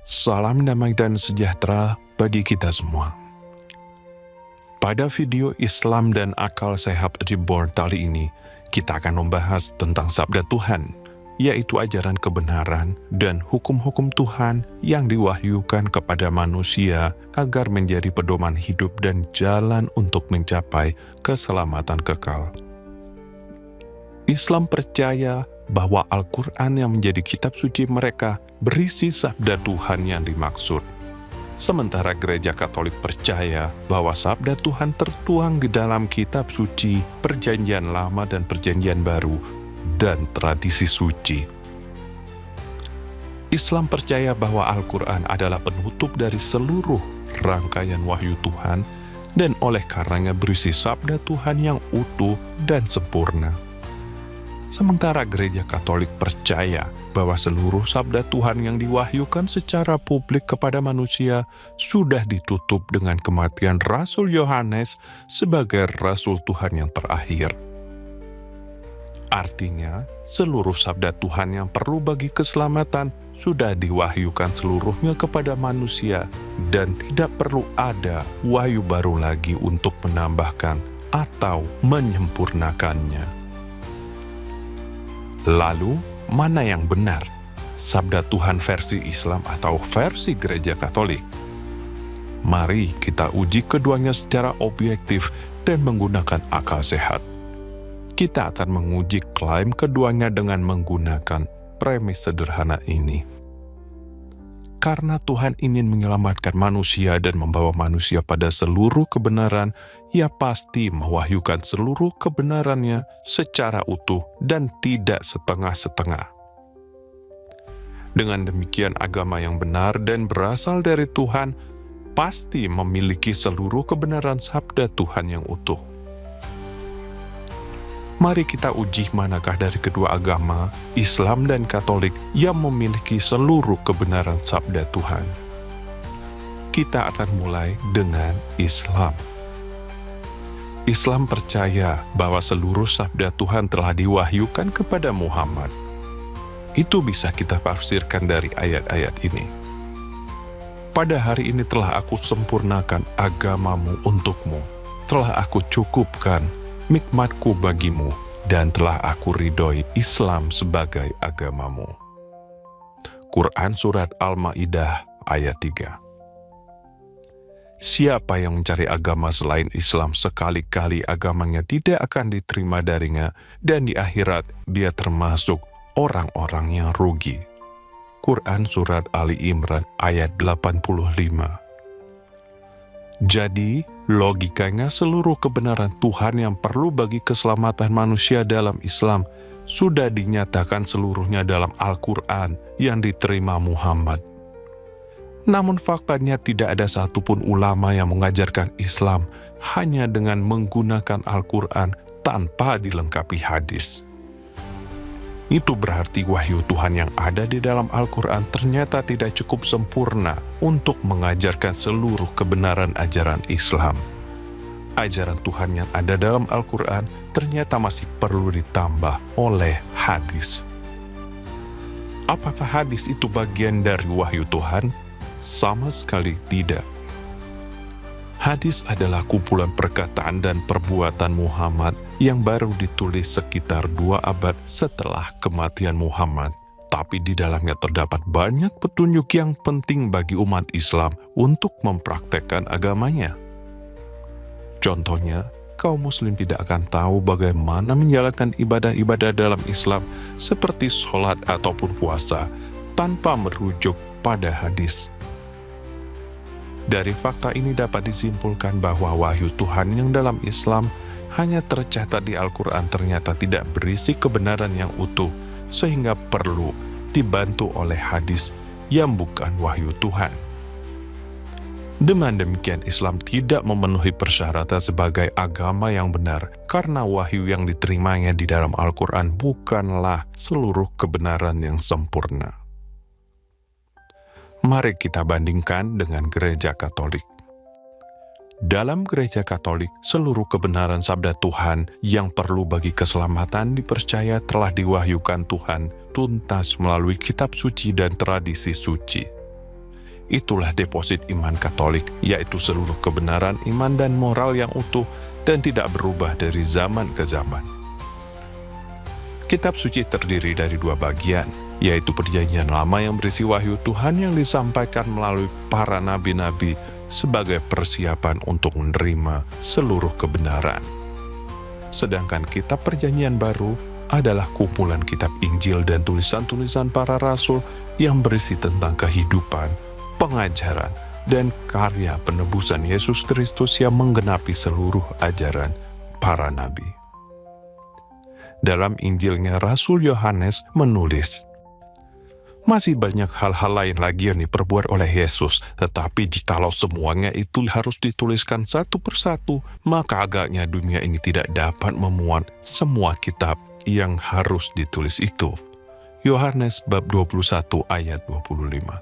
Salam damai dan sejahtera bagi kita semua. Pada video Islam dan Akal Sehat Reborn kali ini, kita akan membahas tentang sabda Tuhan, yaitu ajaran kebenaran dan hukum-hukum Tuhan yang diwahyukan kepada manusia agar menjadi pedoman hidup dan jalan untuk mencapai keselamatan kekal. Islam percaya bahwa Al-Quran yang menjadi kitab suci mereka berisi sabda Tuhan yang dimaksud. Sementara gereja Katolik percaya bahwa sabda Tuhan tertuang di dalam kitab suci, Perjanjian Lama dan Perjanjian Baru, dan tradisi suci. Islam percaya bahwa Al-Quran adalah penutup dari seluruh rangkaian wahyu Tuhan dan oleh karenanya berisi sabda Tuhan yang utuh dan sempurna. Sementara gereja Katolik percaya bahwa seluruh sabda Tuhan yang diwahyukan secara publik kepada manusia sudah ditutup dengan kematian Rasul Yohanes sebagai Rasul Tuhan yang terakhir. Artinya, seluruh sabda Tuhan yang perlu bagi keselamatan sudah diwahyukan seluruhnya kepada manusia dan tidak perlu ada wahyu baru lagi untuk menambahkan atau menyempurnakannya. Lalu, mana yang benar? Sabda Tuhan versi Islam atau versi Gereja Katolik? Mari kita uji keduanya secara objektif dan menggunakan akal sehat. Kita akan menguji klaim keduanya dengan menggunakan premis sederhana ini. Karena Tuhan ingin menyelamatkan manusia dan membawa manusia pada seluruh kebenaran, Ia pasti mewahyukan seluruh kebenarannya secara utuh dan tidak setengah-setengah. Dengan demikian, agama yang benar dan berasal dari Tuhan pasti memiliki seluruh kebenaran sabda Tuhan yang utuh. Mari kita uji manakah dari kedua agama, Islam dan Katolik, yang memiliki seluruh kebenaran sabda Tuhan. Kita akan mulai dengan Islam. Islam percaya bahwa seluruh sabda Tuhan telah diwahyukan kepada Muhammad. Itu bisa kita tafsirkan dari ayat-ayat ini. Pada hari ini telah aku sempurnakan agamamu untukmu, telah aku cukupkan nikmatku bagimu, dan telah aku ridhoi Islam sebagai agamamu. Quran Surat Al-Ma'idah ayat 3. Siapa yang mencari agama selain Islam sekali-kali agamanya tidak akan diterima darinya, dan di akhirat dia termasuk orang-orang yang rugi. Quran Surat Ali Imran ayat 85. Jadi, logikanya seluruh kebenaran Tuhan yang perlu bagi keselamatan manusia dalam Islam sudah dinyatakan seluruhnya dalam Al-Quran yang diterima Muhammad. Namun faktanya tidak ada satupun ulama yang mengajarkan Islam hanya dengan menggunakan Al-Quran tanpa dilengkapi hadis. Itu berarti wahyu Tuhan yang ada di dalam Al-Quran ternyata tidak cukup sempurna untuk mengajarkan seluruh kebenaran ajaran Islam. Ajaran Tuhan yang ada dalam Al-Quran ternyata masih perlu ditambah oleh hadis. Apakah hadis itu bagian dari wahyu Tuhan? Sama sekali tidak. Hadis adalah kumpulan perkataan dan perbuatan Muhammad yang baru ditulis sekitar 2 abad setelah kematian Muhammad. Tapi di dalamnya terdapat banyak petunjuk yang penting bagi umat Islam untuk mempraktekkan agamanya. Contohnya, kaum muslim tidak akan tahu bagaimana menjalankan ibadah-ibadah dalam Islam seperti sholat ataupun puasa tanpa merujuk pada hadis. Dari fakta ini dapat disimpulkan bahwa wahyu Tuhan yang dalam Islam hanya tercatat di Al-Quran ternyata tidak berisi kebenaran yang utuh, sehingga perlu dibantu oleh hadis yang bukan wahyu Tuhan. Dengan demikian, Islam tidak memenuhi persyaratan sebagai agama yang benar karena wahyu yang diterimanya di dalam Al-Quran bukanlah seluruh kebenaran yang sempurna. Mari kita bandingkan dengan Gereja Katolik. Dalam Gereja Katolik, seluruh kebenaran sabda Tuhan yang perlu bagi keselamatan dipercaya telah diwahyukan Tuhan tuntas melalui kitab suci dan tradisi suci. Itulah deposit iman Katolik, yaitu seluruh kebenaran iman dan moral yang utuh dan tidak berubah dari zaman ke zaman. Kitab suci terdiri dari 2 bagian, yaitu Perjanjian Lama yang berisi wahyu Tuhan yang disampaikan melalui para nabi-nabi sebagai persiapan untuk menerima seluruh kebenaran. Sedangkan kitab Perjanjian Baru adalah kumpulan kitab Injil dan tulisan-tulisan para rasul yang berisi tentang kehidupan, pengajaran, dan karya penebusan Yesus Kristus yang menggenapi seluruh ajaran para nabi. Dalam Injilnya, Rasul Yohanes menulis, "Masih banyak hal-hal lain lagi yang diperbuat oleh Yesus, tetapi jikalau semuanya itu harus dituliskan satu persatu, maka agaknya dunia ini tidak dapat memuat semua kitab yang harus ditulis itu." Yohanes bab 21 ayat 25.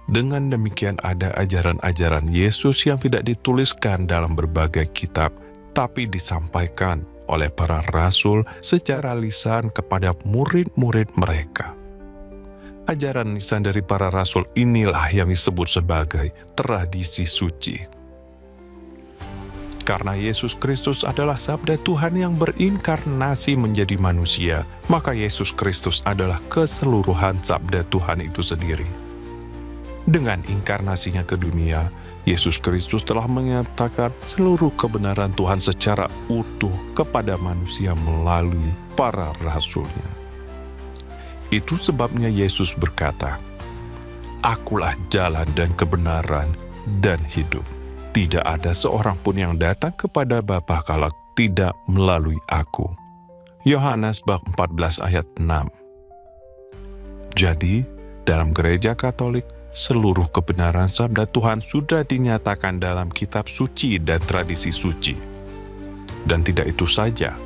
Dengan demikian ada ajaran-ajaran Yesus yang tidak dituliskan dalam berbagai kitab, tapi disampaikan oleh para rasul secara lisan kepada murid-murid mereka. Ajaran lisan dari para rasul inilah yang disebut sebagai tradisi suci. Karena Yesus Kristus adalah sabda Tuhan yang berinkarnasi menjadi manusia, maka Yesus Kristus adalah keseluruhan sabda Tuhan itu sendiri. Dengan inkarnasinya ke dunia, Yesus Kristus telah menyatakan seluruh kebenaran Tuhan secara utuh kepada manusia melalui para rasulnya. Itu sebabnya Yesus berkata, "Akulah jalan dan kebenaran dan hidup. Tidak ada seorang pun yang datang kepada Bapa kalau tidak melalui Aku." Yohanes bab 14 ayat 6. Jadi, dalam gereja Katolik, seluruh kebenaran sabda Tuhan sudah dinyatakan dalam kitab suci dan tradisi suci. Dan tidak itu saja,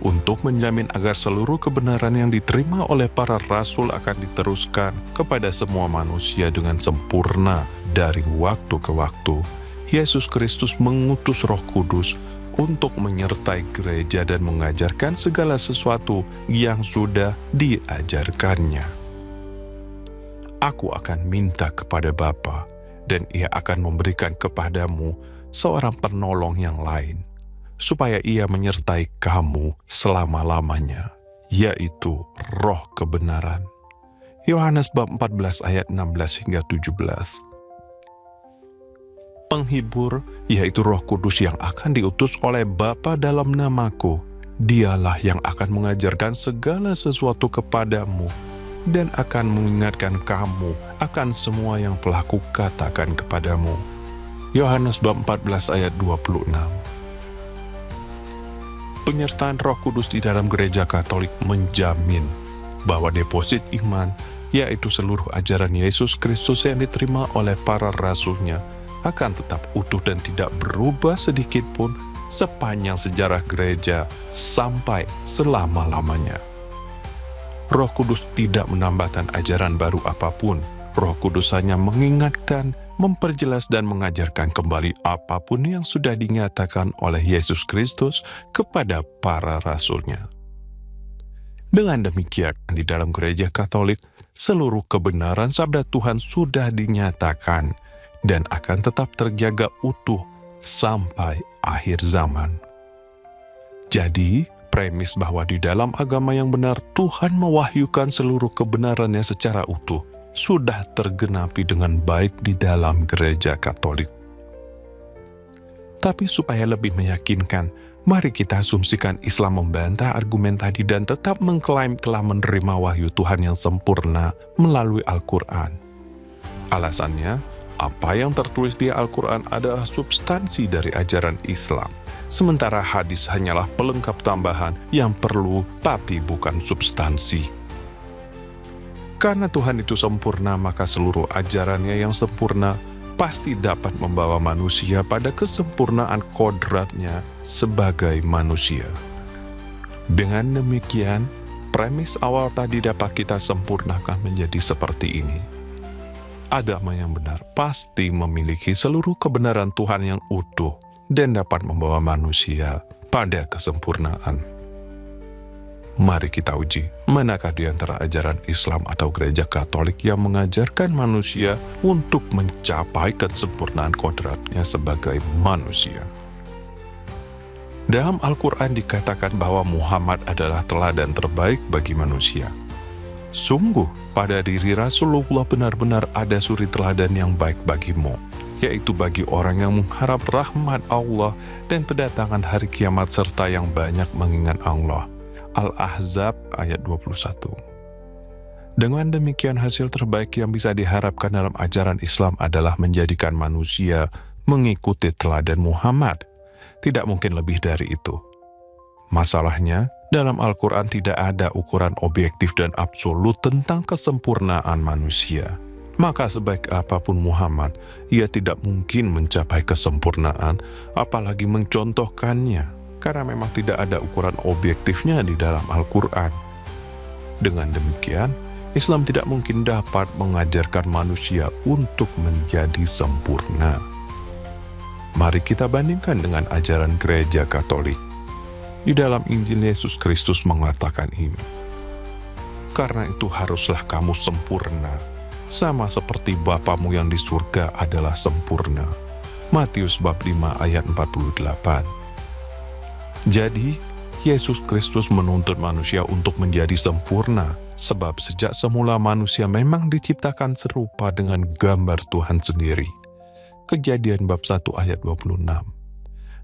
untuk menjamin agar seluruh kebenaran yang diterima oleh para rasul akan diteruskan kepada semua manusia dengan sempurna dari waktu ke waktu, Yesus Kristus mengutus Roh Kudus untuk menyertai gereja dan mengajarkan segala sesuatu yang sudah diajarkannya. "Aku akan minta kepada Bapa, dan Ia akan memberikan kepadamu seorang penolong yang lain, supaya Ia menyertai kamu selama-lamanya, yaitu Roh kebenaran." Yohanes bab 14 ayat 16 hingga 17. Penghibur, yaitu Roh Kudus yang akan diutus oleh Bapa dalam namaku, Dialah yang akan mengajarkan segala sesuatu kepadamu dan akan mengingatkan kamu akan semua yang telah kukatakan kepadamu. Yohanes bab 14 ayat 26. Penyertaan Roh Kudus di dalam gereja Katolik menjamin bahwa deposit iman, yaitu seluruh ajaran Yesus Kristus yang diterima oleh para rasulnya, akan tetap utuh dan tidak berubah sedikit pun sepanjang sejarah gereja sampai selama-lamanya. Roh Kudus tidak menambahkan ajaran baru apapun. Roh Kudus hanya mengingatkan, memperjelas dan mengajarkan kembali apapun yang sudah dinyatakan oleh Yesus Kristus kepada para rasulnya. Dengan demikian, di dalam gereja Katolik, seluruh kebenaran sabda Tuhan sudah dinyatakan dan akan tetap terjaga utuh sampai akhir zaman. Jadi, premis bahwa di dalam agama yang benar Tuhan mewahyukan seluruh kebenarannya secara utuh sudah tergenapi dengan baik di dalam gereja Katolik. Tapi supaya lebih meyakinkan, mari kita asumsikan Islam membantah argumen tadi dan tetap mengklaim telah menerima wahyu Tuhan yang sempurna melalui Al-Quran. Alasannya, apa yang tertulis di Al-Quran adalah substansi dari ajaran Islam. Sementara hadis hanyalah pelengkap tambahan yang perlu tapi bukan substansi. Karena Tuhan itu sempurna, maka seluruh ajarannya yang sempurna pasti dapat membawa manusia pada kesempurnaan kodratnya sebagai manusia. Dengan demikian, premis awal tadi dapat kita sempurnakan menjadi seperti ini. Agama yang benar pasti memiliki seluruh kebenaran Tuhan yang utuh dan dapat membawa manusia pada kesempurnaan. Mari kita uji, manakah di antara ajaran Islam atau gereja Katolik yang mengajarkan manusia untuk mencapai kesempurnaan kodratnya sebagai manusia. Dalam Al-Quran dikatakan bahwa Muhammad adalah teladan terbaik bagi manusia. Sungguh, pada diri Rasulullah benar-benar ada suri teladan yang baik bagimu, yaitu bagi orang yang mengharap rahmat Allah dan kedatangan hari kiamat serta yang banyak mengingat Allah. Al-Ahzab ayat 21. Dengan demikian, hasil terbaik yang bisa diharapkan dalam ajaran Islam adalah menjadikan manusia mengikuti teladan Muhammad. Tidak mungkin lebih dari itu. Masalahnya, dalam Al-Quran tidak ada ukuran objektif dan absolut tentang kesempurnaan manusia. Maka sebaik apapun Muhammad, ia tidak mungkin mencapai kesempurnaan, apalagi mencontohkannya, karena memang tidak ada ukuran objektifnya di dalam Al-Quran. Dengan demikian, Islam tidak mungkin dapat mengajarkan manusia untuk menjadi sempurna. Mari kita bandingkan dengan ajaran gereja Katolik. Di dalam Injil Yesus Kristus mengatakan ini, "Karena itu haruslah kamu sempurna, sama seperti Bapamu yang di surga adalah sempurna." Matius bab 5 ayat 48. Jadi, Yesus Kristus menuntut manusia untuk menjadi sempurna, sebab sejak semula manusia memang diciptakan serupa dengan gambar Tuhan sendiri. Kejadian bab 1 ayat 26.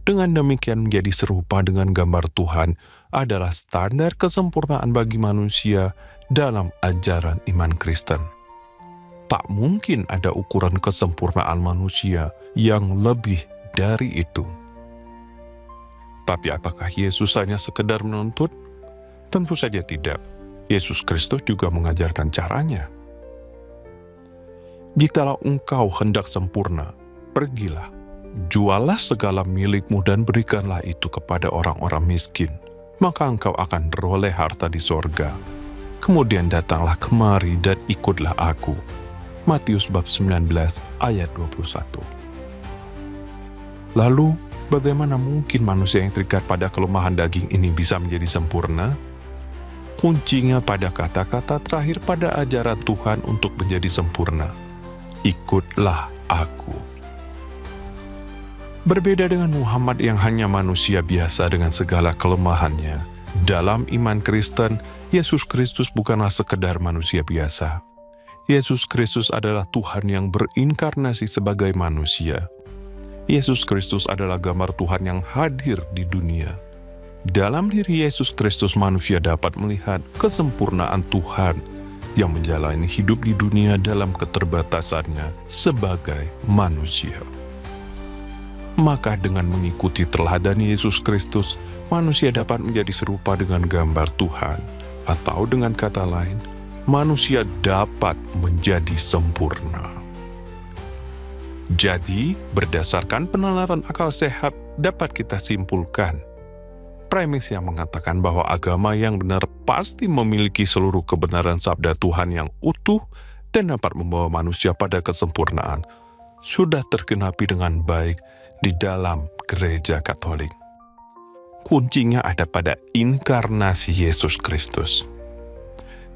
Dengan demikian menjadi serupa dengan gambar Tuhan adalah standar kesempurnaan bagi manusia dalam ajaran iman Kristen. Tak mungkin ada ukuran kesempurnaan manusia yang lebih dari itu. Tapi apakah Yesus hanya sekedar menuntut? Tentu saja tidak. Yesus Kristus juga mengajarkan caranya. Jikalau engkau hendak sempurna, pergilah, jualah segala milikmu dan berikanlah itu kepada orang-orang miskin, maka engkau akan beroleh harta di sorga. Kemudian datanglah kemari dan ikutlah aku. Matius bab 19 ayat 21. Lalu, bagaimana mungkin manusia yang terikat pada kelemahan daging ini bisa menjadi sempurna? Kuncinya pada kata-kata terakhir pada ajaran Tuhan untuk menjadi sempurna. Ikutlah aku. Berbeda dengan Muhammad yang hanya manusia biasa dengan segala kelemahannya, dalam iman Kristen, Yesus Kristus bukanlah sekedar manusia biasa. Yesus Kristus adalah Tuhan yang berinkarnasi sebagai manusia. Yesus Kristus adalah gambar Tuhan yang hadir di dunia. Dalam diri Yesus Kristus manusia dapat melihat kesempurnaan Tuhan yang menjalani hidup di dunia dalam keterbatasannya sebagai manusia. Maka dengan mengikuti teladan Yesus Kristus, manusia dapat menjadi serupa dengan gambar Tuhan. Atau dengan kata lain, manusia dapat menjadi sempurna. Jadi, berdasarkan penalaran akal sehat, dapat kita simpulkan premis yang mengatakan bahwa agama yang benar pasti memiliki seluruh kebenaran sabda Tuhan yang utuh dan dapat membawa manusia pada kesempurnaan, sudah tergenapi dengan baik di dalam gereja Katolik. Kuncinya ada pada inkarnasi Yesus Kristus.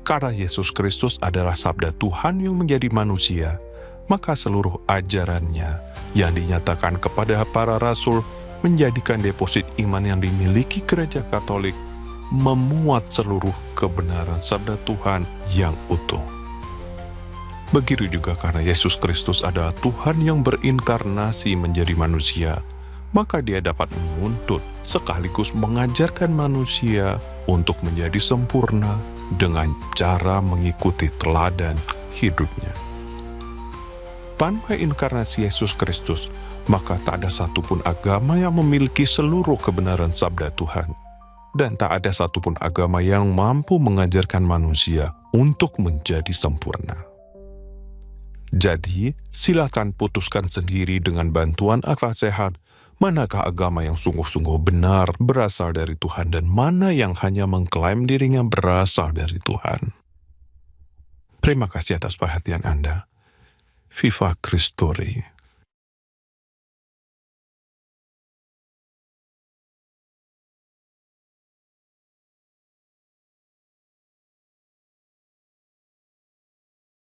Karena Yesus Kristus adalah sabda Tuhan yang menjadi manusia, maka seluruh ajarannya yang dinyatakan kepada para rasul menjadikan deposit iman yang dimiliki gereja Katolik memuat seluruh kebenaran sabda Tuhan yang utuh. Begitu juga karena Yesus Kristus adalah Tuhan yang berinkarnasi menjadi manusia, maka dia dapat menuntut sekaligus mengajarkan manusia untuk menjadi sempurna dengan cara mengikuti teladan hidupnya. Tanpa inkarnasi Yesus Kristus, maka tak ada satupun agama yang memiliki seluruh kebenaran sabda Tuhan. Dan tak ada satupun agama yang mampu mengajarkan manusia untuk menjadi sempurna. Jadi, silakan putuskan sendiri dengan bantuan akal sehat, manakah agama yang sungguh-sungguh benar berasal dari Tuhan dan mana yang hanya mengklaim dirinya berasal dari Tuhan. Terima kasih atas perhatian Anda. Viva Christori.